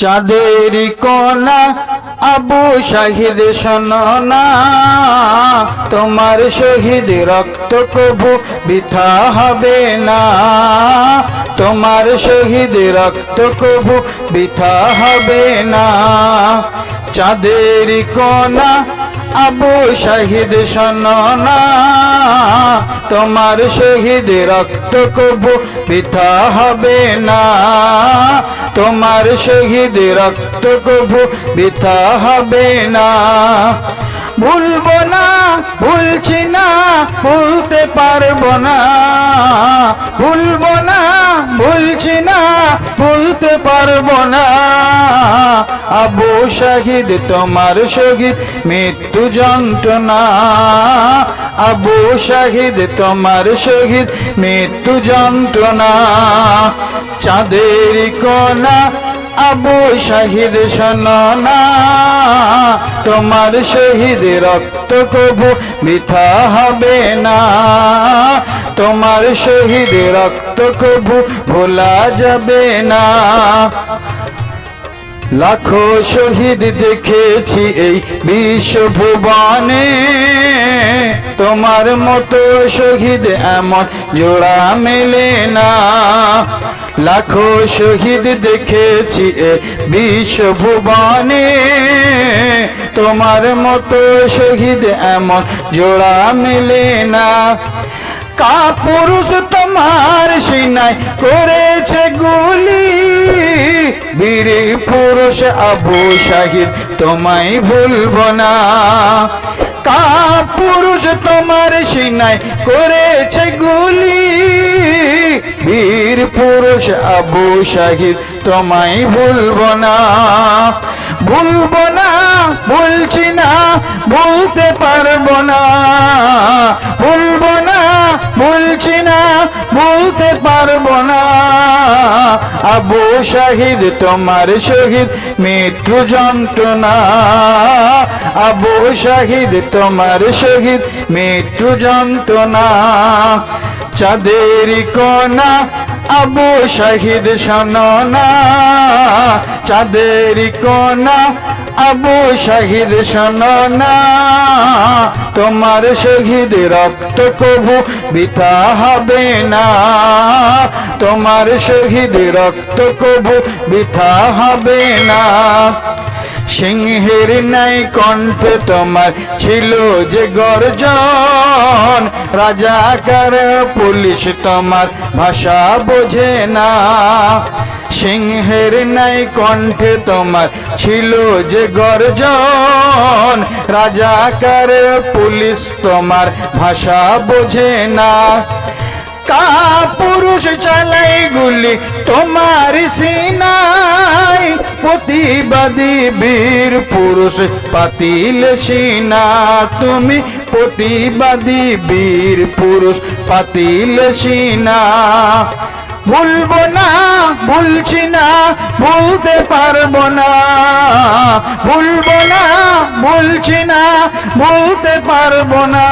চাঁদের কোনা আবু শাহিদ শোনো না, তোমার শহীদ রক্ত কবু বৃথা হবে না, তোমার শহীদ রক্ত কবু বৃথা হবে না। চাঁদের কোনা আবু শাহিদ শোনো না, তোমার শহীদ রক্ত কবু বৃথা হবে না, তোমার শহীদ রক্ত কবু বৃথা হবে না। ভুলবো না, ভুলছি না, ভুলতে পারবো না, ভুলবো না, ভুলছি না, ভুলতে পারবো না। আবু শাহিদ তোমার শহীদ মৃত্যু যন্ত্রণা, আবু শাহিদ তোমার শহীদ মৃত্যু যন্ত্রণা। চাঁদের কোনা আবু শাহিদ শোনো না, তোমার শহীদ রক্ত কবু বৃথা হবে না, তোমার শহীদ রক্ত কবু ভোলা যাবে না। লাখো শহীদ দেখেছি এই বিশ্বভুবনে, তোমার মতো শহীদ এমন জোড়া মেলে না। লাখো শহীদ দেখেছি এই বিশ্বভুবনে, তোমার মতো শহীদ এমন জোড়া মেলে না। কাপুরুষ তোমার সিনায় করেছে গুলি, বীর পুরুষ আবু শাহিদ তোমায় ভুলবো না। কাপুরুষ তোমার সিনায় করেছে গুলি, বীর পুরুষ আবু শাহিদ তোমায় ভুলবো না। ভুলবো না, ভুলছি না, ভুলতে পারবো না, ভুলবো না, ভুলছি না, ভুলতে পারবো না। আবু শাহিদ তোমার শহীদ মৃত্যু যন্ত্রণা, আবু শাহিদ তোমার শহীদ মৃত্যু যন্ত্রণা। চাঁদের কোনা আবু শাহিদ শোনো না, চাঁদের কোনা আবু শাহিদ শোনো না, তোমার শহীদ রক্ত কবু বৃথা হবে না, তোমার শহীদ রক্ত কবু বৃথা হবে না। সিংহের নাই কণ্ঠে তোমার ছিল যে গর্জন, রাজাকার পুলিশ তোমার ভাষা বোঝে না। সিংহের নাই কণ্ঠে তোমার ছিল যে গর্জন, রাজাকার পুলিশ তোমার ভাষা বোঝে না। কাপুরুষ চালাই গুলি তোমার সিনায়, প্রতিবাদী বীর পুরুষ পাতিল সিনা, তুমি প্রতিবাদী বীর পুরুষ পাতিল সিনা। ভুলবো না, ভুলছি না, ভুলতে পারবো না, ভুলবো না, ভুলছি না, ভুলতে পারবো না।